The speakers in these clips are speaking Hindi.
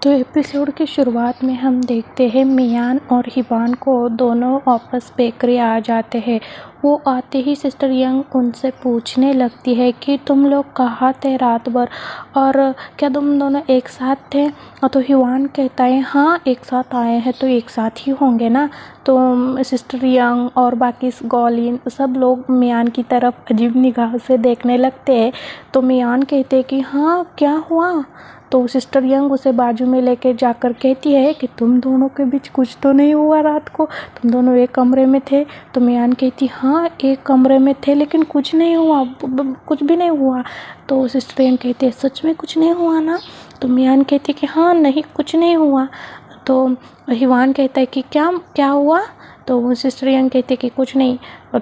तो एपिसोड की शुरुआत में हम देखते हैं मियान और हिवान को दोनों वापस बेकरी आ जाते हैं। वो आते ही सिस्टर यंग उनसे पूछने लगती है कि तुम लोग कहाँ थे रात भर और क्या तुम दोनों एक साथ थे। तो हिवान कहता है हाँ एक साथ आए हैं तो एक साथ ही होंगे ना। तो सिस्टर यंग और बाकी गॉलिन सब लोग मियान की तरफ अजीब निगाह से देखने लगते हैं। तो मियान कहते हैं कि हाँ क्या हुआ। तो सिस्टर यंग उसे बाजू में लेके जाकर कहती है कि तुम दोनों के बीच कुछ तो नहीं हुआ रात को, तुम दोनों एक कमरे में थे। तो मियान कहती हाँ एक कमरे में थे लेकिन कुछ नहीं हुआ, कुछ भी नहीं हुआ। तो सिस्टर यंग कहती है सच में कुछ नहीं हुआ ना। तो मियान कहती कि हाँ नहीं कुछ नहीं हुआ। तो हिवान कहता है कि क्या क्या हुआ। तो सिस्टर यंग कहती है कि कुछ नहीं।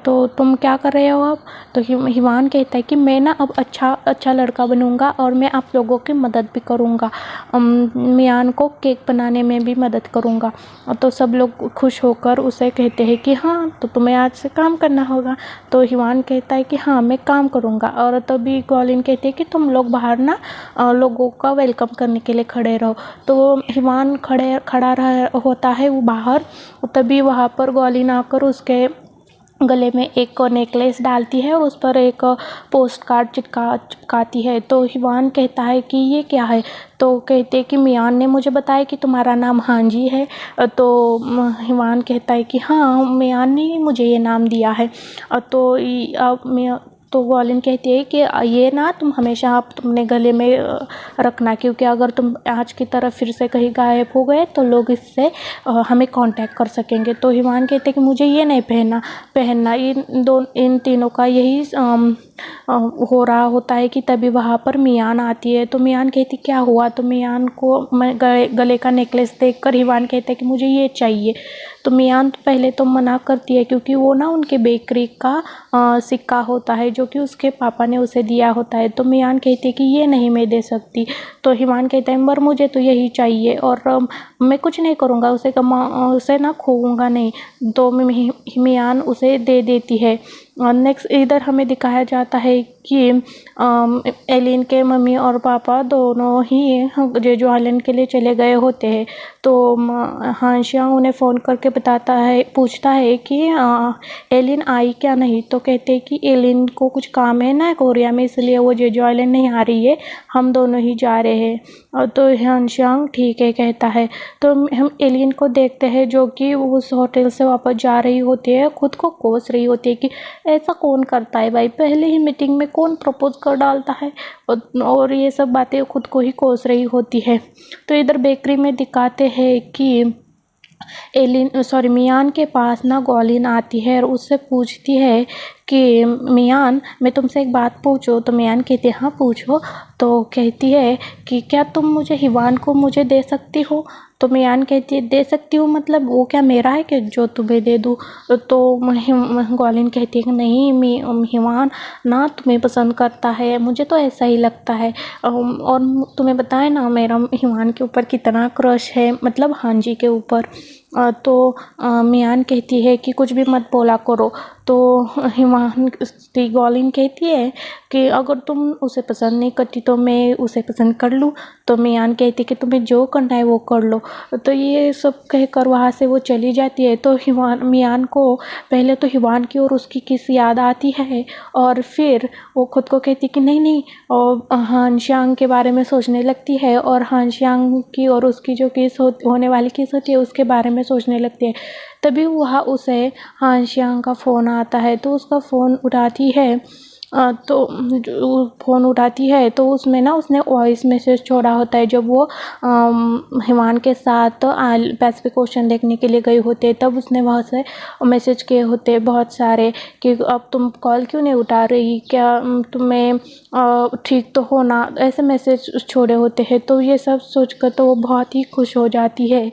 तो तुम क्या कर रहे हो अब। तो हिवान कहता है कि मैं ना अब अच्छा लड़का बनूंगा और मैं आप लोगों की मदद भी करूंगा, मियान को केक बनाने में भी मदद करूंगा। तो सब लोग खुश होकर उसे कहते हैं कि हाँ तो तुम्हें आज से काम करना होगा। तो हिवान कहता है कि हाँ मैं काम करूंगा। और तभी गॉलिन कहती है कि तुम लोग बाहर ना लोगों का वेलकम करने के लिए खड़े रहो। तो हिवान खड़ा होता है वो बाहर। तभी वहाँ पर गॉलिन आकर उसके गले में एक नेकलेस डालती है, उस पर एक पोस्ट कार्ड चिपकाती है। तो हिवान कहता है कि ये क्या है। तो कहते कि मियान ने मुझे बताया कि तुम्हारा नाम हांजी है। तो हिवान कहता है कि हाँ मियान ने ही मुझे ये नाम दिया है। तो गॉलिन कहती है कि ये ना तुम हमेशा आप तुमने गले में रखना, क्योंकि अगर तुम आज की तरह फिर से कहीं गायब हो गए तो लोग इससे हमें कांटेक्ट कर सकेंगे। तो हिवान कहते हैं कि मुझे ये नहीं पहनना। इन तीनों का यही हो रहा होता है कि तभी वहाँ पर मियान आती है। तो मियान कहती क्या हुआ। तो मियान को गले का नेकलेस देखकर हिवान कहते हैं कि मुझे ये चाहिए। तो मियान तो पहले तो मना करती है क्योंकि वो ना उनके बेकरी का सिक्का होता है जो कि उसके पापा ने उसे दिया होता है। तो मियान कहती है कि ये नहीं मैं दे सकती। तो हिवान कहता है मगर मुझे तो यही चाहिए और मैं कुछ नहीं करूँगा, उसे ना खोऊंगा नहीं। तो मियान उसे दे देती है। नेक्स्ट इधर हमें दिखाया जाता है कि एलिन के मम्मी और पापा दोनों ही जेजू आइलैंड के लिए चले गए होते हैं। तो हांशियांग उन्हें फ़ोन करके पूछता है कि एलिन आई क्या नहीं। तो कहते हैं कि एलिन को कुछ काम है ना कोरिया में, इसलिए वो जेजू आइलैंड नहीं आ रही है, हम दोनों ही जा रहे हैं। तो हांशियांग ठीक है कहता है। तो हम एलिन को देखते हैं जो कि उस होटल से वापस जा रही होती है, खुद को कोस रही होती है कि ऐसा कौन करता है भाई, पहले ही मीटिंग में कौन प्रपोज कर डालता है, और ये सब बातें खुद को ही कोस रही होती है। तो इधर बेकरी में दिखाते हैं कि मियान के पास ना गॉलिन आती है और उससे पूछती है कि मियान मैं तुमसे एक बात पूछूं। तो मियान कहती है हाँ पूछो। तो कहती है कि क्या तुम हिवान को मुझे दे सकती हो। तो मियान कहती है दे सकती हूँ मतलब वो क्या मेरा है कि जो तुम्हें दे दूँ। तो गॉलिन कहती है कि नहीं हिवान ना तुम्हें पसंद करता है, मुझे तो ऐसा ही लगता है। और तुम्हें बताए ना मेरा हिवान के ऊपर कितना क्रश है, मतलब हांजी के ऊपर। तो मियान कहती है कि कुछ भी मत बोला करो। तो गॉलिन कहती है कि अगर तुम उसे पसंद नहीं करती तो मैं उसे पसंद कर लूँ। तो मियान कहती है कि तुम्हें जो करना है वो कर लो। तो ये सब कहकर वहाँ से वो चली जाती है। तो मियान को पहले तो हिवान की और उसकी किस याद आती है और फिर वो खुद को कहती कि नहीं और हांशियांग के बारे में सोचने लगती है और हांशियांग की और उसकी जो होने वाली किस होती है उसके बारे में सोचने लगती है। तभी वहाँ उसे हांशियांग का फ़ोन आता है। तो उसका फ़ोन उठाती है। फ़ोन उठाती है तो उसमें ना उसने वॉइस मैसेज छोड़ा होता है जब वो हिवान के साथ पैसिफिक ओशन देखने के लिए गए होते, तब उसने वहाँ से मैसेज किए होते बहुत सारे कि अब तुम कॉल क्यों नहीं उठा रही, क्या तुम्हें ठीक तो हो ना, ऐसे मैसेज छोड़े होते हैं। तो ये सब सोचकर तो वो बहुत ही खुश हो जाती है।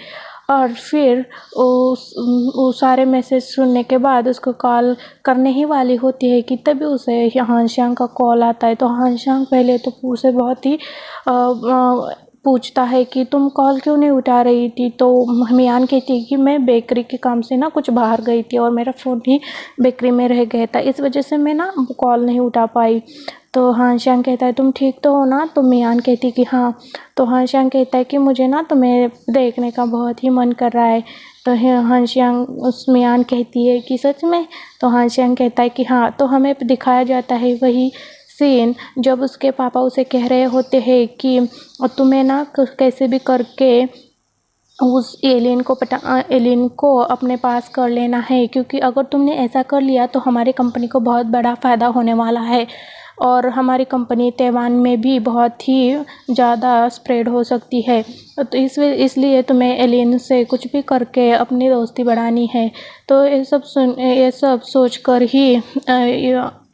और फिर वो सारे मैसेज सुनने के बाद उसको कॉल करने ही वाली होती है कि तभी उसे हांशियांग का कॉल आता है। तो हांशियांग पहले तो उसे बहुत ही पूछता है कि तुम कॉल क्यों नहीं उठा रही थी। तो मियान कहती है कि मैं बेकरी के काम से ना कुछ बाहर गई थी और मेरा फ़ोन ही बेकरी में रह गया था, इस वजह से मैं ना कॉल नहीं उठा पाई। तो हान शांग कहता है तुम ठीक तो हो ना? तो मियान कहती कि हाँ। तो हान शांग कहता है कि मुझे ना तुम्हें देखने का बहुत ही मन कर रहा है। तो हान शांग उस मियान कहती है कि सच में? तो हान शांग कहता है कि हाँ। तो हमें दिखाया जाता है वही सीन जब उसके पापा उसे कह रहे होते हैं कि तुम्हें ना कैसे भी करके उस एलियन को अपने पास कर लेना है, क्योंकि अगर तुमने ऐसा कर लिया तो हमारी कंपनी को बहुत बड़ा फ़ायदा होने वाला है और हमारी कंपनी ताइवान में भी बहुत ही ज़्यादा स्प्रेड हो सकती है। तो इसलिए तुम्हें एलियन से कुछ भी करके अपनी दोस्ती बढ़ानी है। तो ये सब सोच कर ही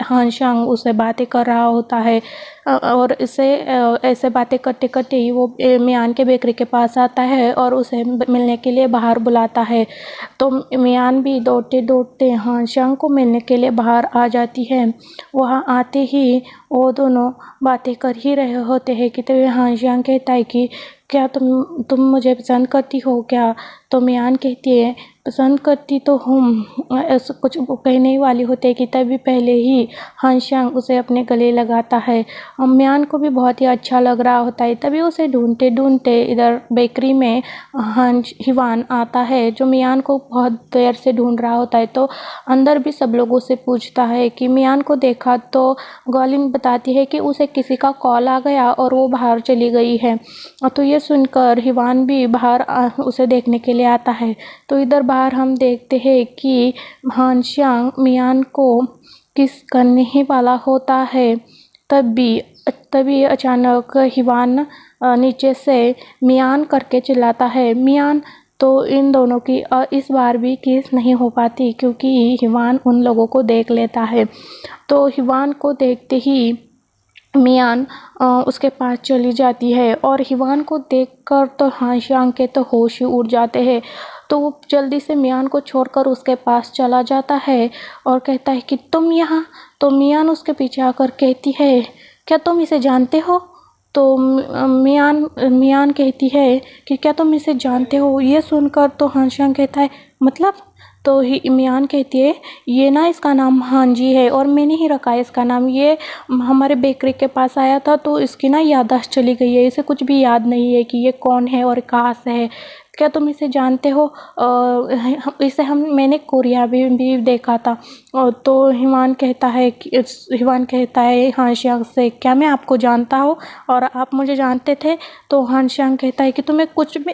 हान शांग उससे बातें कर रहा होता है और ऐसे बातें करते करते ही वो मियान के बेकरी के पास आता है और उसे मिलने के लिए बाहर बुलाता है। तो मियान भी दौड़ते दौड़ते हान शांग को मिलने के लिए बाहर आ जाती है। वहाँ आते ही वो दोनों बातें कर ही रहे होते हैं कि तभी हान शांग कहता है कि क्या तुम मुझे पसंद करती हो क्या? तो मियान कहती है पसंद करती तो हूँ। ऐसा कुछ कहने ही वाली होती है कि तभी पहले ही हान शांग उसे अपने गले लगाता है। मियान को भी बहुत ही अच्छा लग रहा होता है। तभी उसे ढूंढते ढूंढते इधर बेकरी में हिवान आता है जो मियान को बहुत देर से ढूंढ रहा होता है। तो अंदर भी सब लोगों से पूछता है कि मियान को देखा। तो गॉलिन बताती है कि उसे किसी का कॉल आ गया और वो बाहर चली गई है। तो ये सुनकर हिवान भी बाहर उसे देखने के लिए आता है। तो इधर बाहर हम देखते हैं कि हान शांग मियान को किस करने ही वाला होता है। तभी अचानक हिवान नीचे से मियान करके चिल्लाता है मियान। तो इन दोनों की इस बार भी किस नहीं हो पाती क्योंकि हिवान उन लोगों को देख लेता है। तो हिवान को देखते ही मियान उसके पास चली जाती है और हिवान को देखकर तो हान शांग के तो होश ही उड़ जाते हैं। तो वो जल्दी से मियान को छोड़कर उसके पास चला जाता है और कहता है कि तुम यहाँ। तो मियान उसके पीछे आकर कहती है क्या तुम इसे जानते हो? तो मियान कहती है कि क्या तुम इसे जानते हो? ये सुनकर तो हान शांग कहता है मतलब? तो मियान कहती है ये ना इसका नाम हांजी है और मैंने ही रखा है इसका नाम। ये हमारे बेकरी के पास आया था तो इसकी ना याददाश्त चली गई है। इसे कुछ भी याद नहीं है कि ये कौन है और कहाँ से है। क्या तुम इसे जानते हो? इसे मैंने कोरिया भी देखा था। तो हिवान कहता है हान शांग से क्या मैं आपको जानता हूँ और आप मुझे जानते थे? तो हान शांग कहता है कि तुम्हें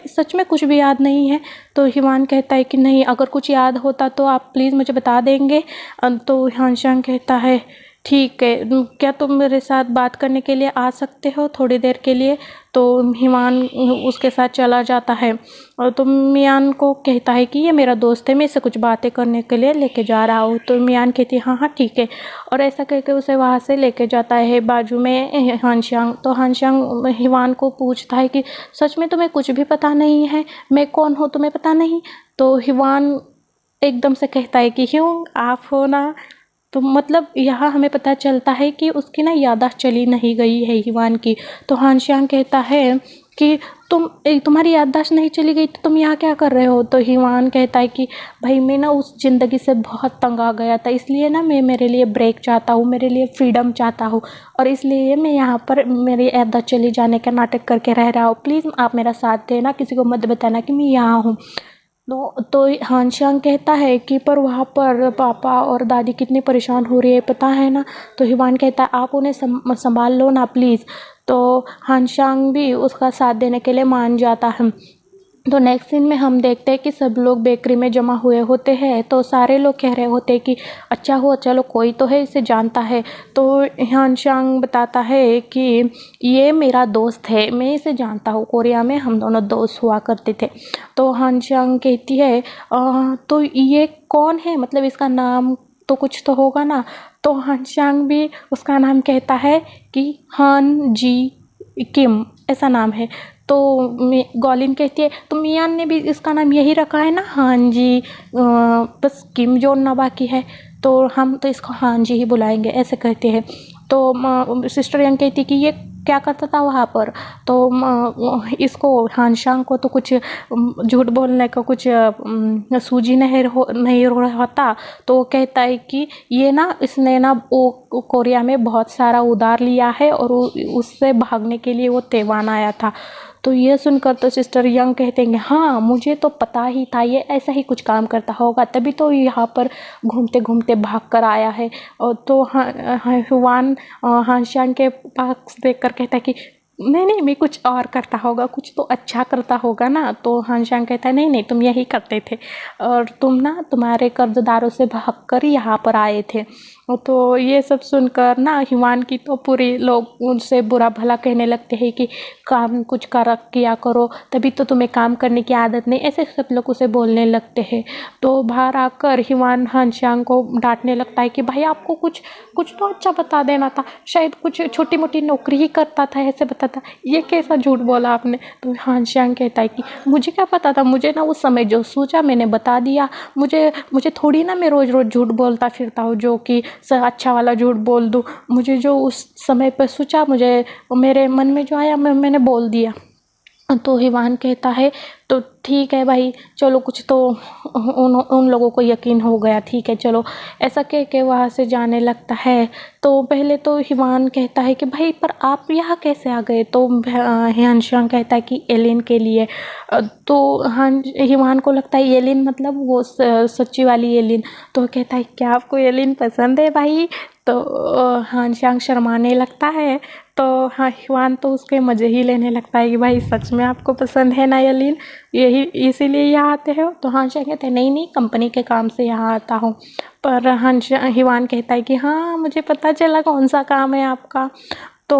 सच में कुछ भी याद नहीं है? तो हिवान कहता है कि नहीं, अगर कुछ याद होता तो आप प्लीज़ मुझे बता देंगे। तो हान शांग कहता है ठीक है, क्या तुम मेरे साथ बात करने के लिए आ सकते हो थोड़ी देर के लिए? तो हिवान उसके साथ चला जाता है और तो मियान को कहता है कि ये मेरा दोस्त है, मैं इसे कुछ बातें करने के लिए लेके जा रहा हूँ। तो मियान कहती है हाँ हाँ ठीक है और ऐसा करके उसे वहाँ से लेके जाता है बाजू में हान शांग। तो हान शांग हिवान को पूछता है कि सच में तुम्हें कुछ भी पता नहीं है? मैं कौन हूँ तुम्हें पता नहीं? तो हिवान एकदम से कहता है कि क्यों आप हो ना? तो मतलब यहाँ हमें पता चलता है कि उसकी ना याददाश्त चली नहीं गई है हिवान की। तो हान शांग कहता है कि तुम्हारी याददाश्त नहीं चली गई तो तुम यहाँ क्या कर रहे हो? तो हिवान कहता है कि भाई मैं ना उस ज़िंदगी से बहुत तंग आ गया था, इसलिए ना मैं मेरे लिए ब्रेक चाहता हूँ, मेरे लिए फ्रीडम चाहता हूँ और इसलिए मैं यहाँ पर मेरी याददाश्त चली जाने का नाटक करके रह रहा हूँ। प्लीज़ आप मेरा साथ देना, किसी को मत बताना कि मैं यहाँ हूँ। तो हान शांग कहता है कि पर वहाँ पर पापा और दादी कितनी परेशान हो रही है पता है ना? तो हिवान कहता है आप उन्हें संभाल लो ना प्लीज़। तो हान शांग भी उसका साथ देने के लिए मान जाता है। तो नेक्स्ट सीन में हम देखते हैं कि सब लोग बेकरी में जमा हुए होते हैं। तो सारे लोग कह रहे होते हैं कि अच्छा हुआ चलो कोई तो है इसे जानता है। तो हान शांग बताता है कि ये मेरा दोस्त है, मैं इसे जानता हूँ, कोरिया में हम दोनों दोस्त हुआ करते थे। तो हान शांग कहती है तो ये कौन है, मतलब इसका नाम तो कुछ तो होगा ना? तो हान शांग भी उसका नाम कहता है कि हान जी किम ऐसा नाम है। तो गॉलिन कहती है तो मियान ने भी इसका नाम यही रखा है ना हान जी, बस किम जोड़ना बाकी है तो हम तो इसको हान जी ही बुलाएंगे ऐसे कहते हैं। तो सिस्टर यंग कहती है कि ये क्या करता था वहाँ पर। तो इसको हानशांग को तो कुछ झूठ बोलने का कुछ सूझी नहीं होता। तो वो कहता है कि ये ना इसने ना वो कोरिया में बहुत सारा उधार लिया है और उससे भागने के लिए वो तैवान आया था। तो ये सुनकर तो सिस्टर यंग कहते हैं हाँ मुझे तो पता ही था ये ऐसा ही कुछ काम करता होगा, तभी तो यहाँ पर घूमते घूमते भाग कर आया है। और तो हुआन हानशांग के पास देखकर कहता है कि नहीं नहीं मैं कुछ और करता होगा, कुछ तो अच्छा करता होगा ना। तो हानशांग कहता है नहीं नहीं तुम यही करते थे और तुम ना तुम्हारे कर्जदारों से भाग कर यहाँ पर आए थे। तो ये सब सुनकर ना हिवान की तो पूरी लोग उनसे बुरा भला कहने लगते हैं कि काम कुछ किया करो, तभी तो तुम्हें काम करने की आदत नहीं, ऐसे सब लोग उसे बोलने लगते हैं। तो बाहर आकर हिवान हानशांग को डांटने लगता है कि भाई आपको कुछ कुछ तो अच्छा बता देना था, शायद कुछ छोटी मोटी नौकरी ही करता था ऐसे बताता, ये कैसा झूठ बोला आपने। तो हानशांग कहता है कि मुझे क्या पता था, मुझे ना उस समय जो सोचा मैंने बता दिया, मुझे थोड़ी ना मैं रोज़ रोज़ झूठ बोलता फिरता हूँ जो कि अच्छा वाला झूठ बोल दूँ। मुझे जो उस समय पर सोचा, मुझे मेरे मन में जो आया मैंने बोल दिया। तो हिवान कहता है तो ठीक है भाई चलो, कुछ तो उन लोगों को यकीन हो गया, ठीक है चलो, ऐसा कह के वहाँ से जाने लगता है। तो पहले तो हिवान कहता है कि भाई पर आप यहाँ कैसे आ गए। तो हानशांग कहता है कि एलिन के लिए। तो हिवान को लगता है एलिन मतलब वो सच्ची वाली एलिन। तो कहता है क्या आपको एलिन पसंद है भाई। तो हानशांग शर्माने लगता है। तो हाँ हिवान तो उसके मज़े ही लेने लगता है कि भाई सच में आपको पसंद है ना एलिन, यही इसीलिए यहाँ आते हो। तो हानशांग कहते हैं नहीं नहीं कंपनी के काम से यहाँ आता हूँ। पर हिवान कहता है कि हाँ मुझे पता चला कौन सा काम है आपका। तो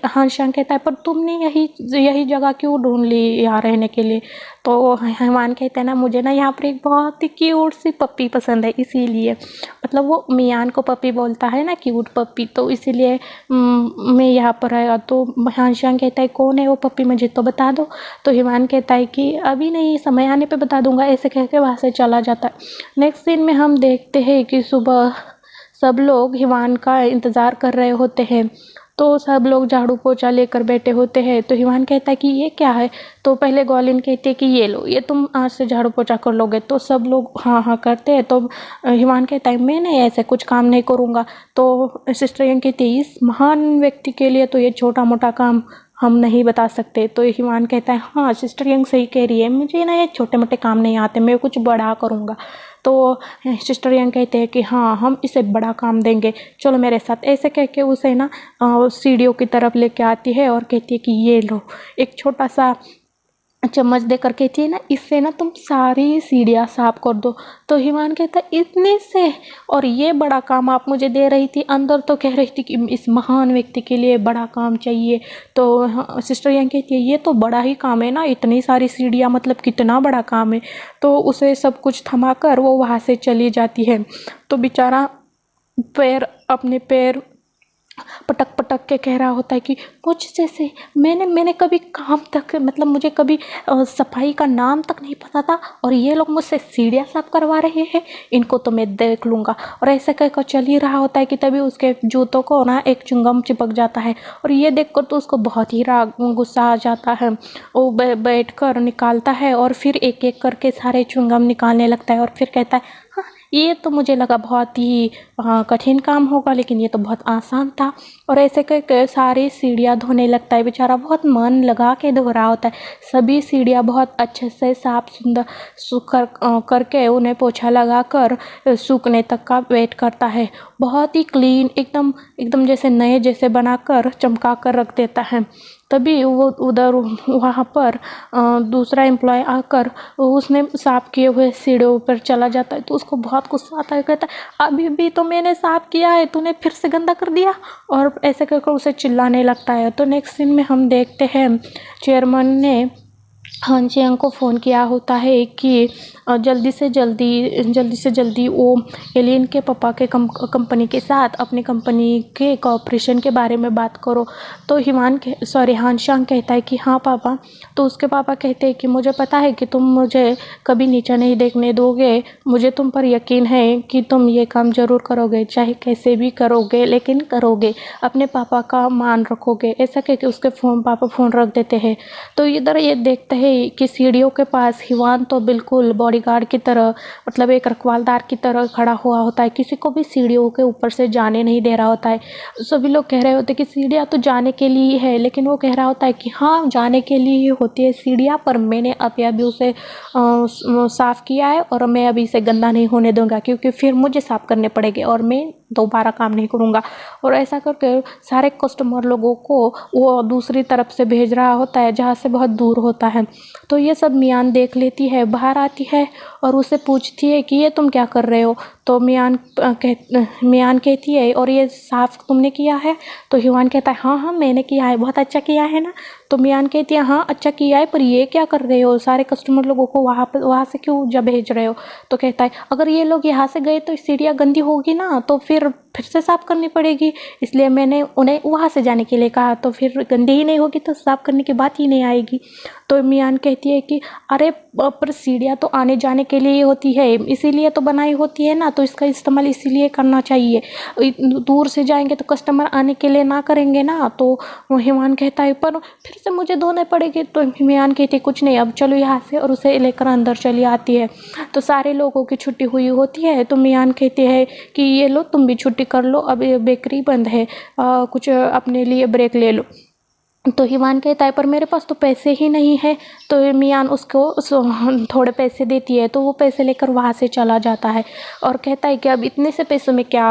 हानशांग कहता है पर तुमने यही जगह क्यों ढूंढ ली यहाँ रहने के लिए। तो हिवान कहता है ना मुझे ना यहाँ पर एक बहुत ही क्यूट सी पप्पी पसंद है, इसीलिए मतलब वो मियान को पप्पी बोलता है ना, क्यूट पप्पी, तो इसीलिए मैं यहाँ पर आया। तो हानशांग कहता है कौन है वो पप्पी, मुझे तो बता दो। तो हिवान कहता है कि अभी नहीं, समय आने पे बता दूंगा, ऐसे कह के वहाँ से चला जाता है। नेक्स्ट सीन में हम देखते हैं कि सुबह सब लोग हिवान का इंतज़ार कर रहे होते हैं। तो सब लोग झाड़ू पोछा लेकर बैठे होते हैं। तो हिवान कहता है कि ये क्या है। तो पहले ग्वालिन कहती है कि ये लो, ये तुम आज से झाड़ू पोछा कर लोगे। तो सब लोग हाँ हाँ करते हैं। तो हिवान कहता है मैं नहीं ऐसे कुछ काम नहीं करूँगा। तो सिस्टर यंग कहती है इस महान व्यक्ति के लिए तो ये छोटा मोटा काम हम नहीं बता सकते। तो हिवान कहता है हाँ सिस्टर यंग सही कह रही है, मुझे ना ये छोटे मोटे काम नहीं आते, मैं कुछ बड़ा करूँगा। तो सिस्टर यंग कहते हैं कि हाँ हम इसे बड़ा काम देंगे, चलो मेरे साथ। ऐसे कह के उसे ना सीढ़ियों की तरफ लेके आती है और कहती है कि ये लो, एक छोटा सा चम्मच देकर कहती है ना इससे ना तुम सारी सीढ़ियाँ साफ कर दो। तो हिमान कहता है इतने से, और ये बड़ा काम आप मुझे दे रही थी, अंदर तो कह रही थी कि इस महान व्यक्ति के लिए बड़ा काम चाहिए। तो सिस्टर यंग कहती है ये तो बड़ा ही काम है ना, इतनी सारी सीढ़ियाँ मतलब कितना बड़ा काम है। तो उसे सब कुछ थमा कर वो वहाँ से चली जाती है। तो बेचारा अपने पैर पटक पटक के कह रहा होता है कि मुझ जैसे मैंने कभी काम तक मतलब मुझे कभी सफाई का नाम तक नहीं पता था, और ये लोग मुझसे सीढ़ियाँ साफ करवा रहे हैं, इनको तो मैं देख लूँगा। और ऐसे कहकर चल ही रहा होता है कि तभी उसके जूतों को ना एक चुंगम चिपक जाता है, और ये देखकर तो उसको बहुत ही गुस्सा आ जाता है। वो बैठ कर निकालता है और फिर एक एक करके सारे चुंगम निकालने लगता है, और फिर कहता है हाँ ये तो मुझे लगा बहुत ही कठिन काम होगा, लेकिन ये तो बहुत आसान था। और ऐसे करके सारी सीढ़ियाँ धोने लगता है। बेचारा बहुत मन लगा के धो रहा होता है, सभी सीढ़ियाँ बहुत अच्छे से साफ सुंदर करके उन्हें पोछा लगा कर सूखने तक का वेट करता है। बहुत ही क्लीन एकदम जैसे नए जैसे बनाकर चमका कर रख देता है। तभी वो उधर वहाँ पर दूसरा एम्प्लॉय आकर उसने साफ़ किए हुए सीढ़ियों पर चला जाता है। तो उसको बहुत गुस्सा आता है, कहता है अभी भी तो मैंने साफ़ किया है, तूने फिर से गंदा कर दिया, और ऐसे करके उसे चिल्लाने लगता है। तो नेक्स्ट सीन में हम देखते हैं चेयरमैन ने हान जियांग को फ़ोन किया होता है कि जल्दी से जल्दी वो एलियन के पापा के कंपनी के साथ अपनी कंपनी के कॉपरेशन के बारे में बात करो। तो हान शांग कहता है कि हाँ पापा। तो उसके पापा कहते हैं कि मुझे पता है कि तुम मुझे कभी नीचा नहीं देखने दोगे, मुझे तुम पर यकीन है कि तुम ये काम ज़रूर करोगे, चाहे कैसे भी करोगे लेकिन करोगे, अपने पापा का मान रखोगे। ऐसा कह के उसके पापा फ़ोन रख देते हैं। तो इधर ये देखते हैं कि सीढ़ियों के पास हिवान तो बिल्कुल बॉडीगार्ड की तरह, मतलब एक रखवालदार की तरह खड़ा हुआ होता है, किसी को भी सीढ़ियों के ऊपर से जाने नहीं दे रहा होता है। सभी लोग कह रहे होते हैं कि सीढ़ियाँ तो जाने के लिए है, लेकिन वो कह रहा होता है कि हाँ जाने के लिए ही होती है सीढ़ियाँ, पर मैंने अभी उसे साफ़ किया है और मैं अभी इसे गंदा नहीं होने दूंगा, क्योंकि फिर मुझे साफ़ करने पड़ेंगे और मैं दोबारा काम नहीं करूँगा। और ऐसा करके सारे कस्टमर लोगों को वो दूसरी तरफ से भेज रहा होता है जहाँ से बहुत दूर होता है। तो ये सब मियान देख लेती है, बाहर आती है और उससे पूछती है कि ये तुम क्या कर रहे हो। तो मियान कहती है और ये साफ़ तुमने किया है। तो हिवान कहता है हाँ मैंने किया है, बहुत अच्छा किया है ना। तो मियान कहती है हाँ अच्छा किया है, पर ये क्या कर रहे हो, सारे कस्टमर लोगों को वहाँ से क्यों भेज रहे हो। तो कहता है अगर ये लोग यहाँ से गए तो सीढ़ियाँ गंदी होगी ना, तो फिर से साफ़ करनी पड़ेगी, इसलिए मैंने उन्हें वहाँ से जाने के लिए कहा, तो फिर गंदी ही नहीं होगी तो साफ़ करने की बात ही नहीं आएगी। तो मियान कहती है कि अरे पर सीढ़ियाँ तो आने जाने के लिए होती है, इसीलिए तो बनाई होती है ना, तो इसका इस्तेमाल इसीलिए करना चाहिए। दूर से जाएंगे तो कस्टमर आने के लिए ना करेंगे ना। तो हिमान कहता है पर फिर से मुझे धोने पड़ेंगे। तो मियान कहती है कुछ नहीं, अब चलो यहाँ से, और उसे लेकर अंदर चली आती है। तो सारे लोगों की छुट्टी हुई होती है। तो मियान कहती है कि ये लो तुम भी छुट्टी कर लो, अब ये बेकरी बंद है, कुछ अपने लिए ब्रेक ले लो। तो हिमान कहता है पर मेरे पास तो पैसे ही नहीं है। तो मियान उसको थोड़े पैसे देती है, तो वो पैसे लेकर वहाँ से चला जाता है और कहता है कि अब इतने से पैसों में क्या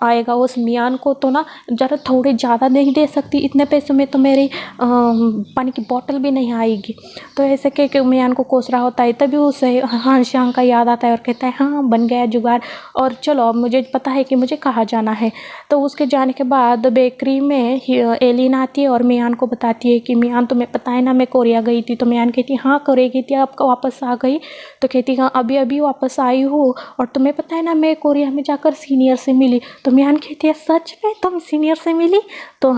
आएगा। उस मियान को तो ना ज़रा थोड़े ज़्यादा नहीं दे सकती, इतने पैसों में तो मेरी पानी की बोतल भी नहीं आएगी। तो ऐसे कह के मियान को कोस रहा होता है। तभी उसे हान शांग का याद आता है और कहता है हाँ बन गया जुगाड़, और चलो अब मुझे पता है कि मुझे कहाँ जाना है। तो उसके जाने के बाद बेकरी में एलिन आती है और मियान को बताती है कि मियान तुम्हें पता है ना मैं कोरिया गई थी। तो मियान कहती है हाँ कोरिया गई थी, अब वापस आ गई। तो कहती हाँ अभी वापस आई हूँ, और तुम्हें पता है ना मैं कोरिया में जाकर सीनियर से मिली। तो मियान कहती है सच में तुम सीनियर से मिली। तो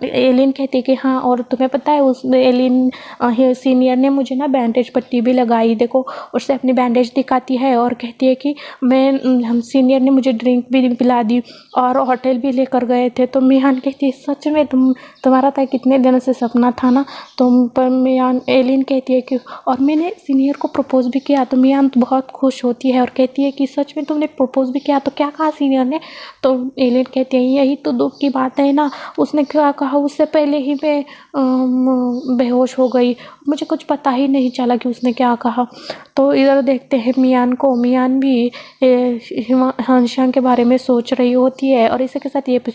एलिन कहती है कि हाँ, और तुम्हें पता है उस एलिन सीनियर ने मुझे ना बैंडेज पट्टी भी लगाई, देखो। उससे अपनी बैंडेज दिखाती है और कहती है कि हम सीनियर ने मुझे ड्रिंक भी पिला दी और होटल भी लेकर गए थे। तो मियान कहती है सच में तुम्हारा तो कितने दिनों से सपना था ना। तो पर मियान एलिन कहती है कि और मैंने सीनियर को प्रपोज भी किया। तो मियान तो बहुत खुश होती है और कहती है कि सच में तुमने प्रपोज भी किया, तो क्या कहा सीनियर ने। तो एलिन कहती है यही तो दुख की बात है ना, उसने क्या कहा उससे पहले ही मैं बेहोश हो गई, मुझे कुछ पता ही नहीं चला कि उसने क्या कहा। तो इधर देखते हैं मियान को, मियान भी हान शांग के बारे में सोच रही होती है। और इसी के साथ ये एपिसोड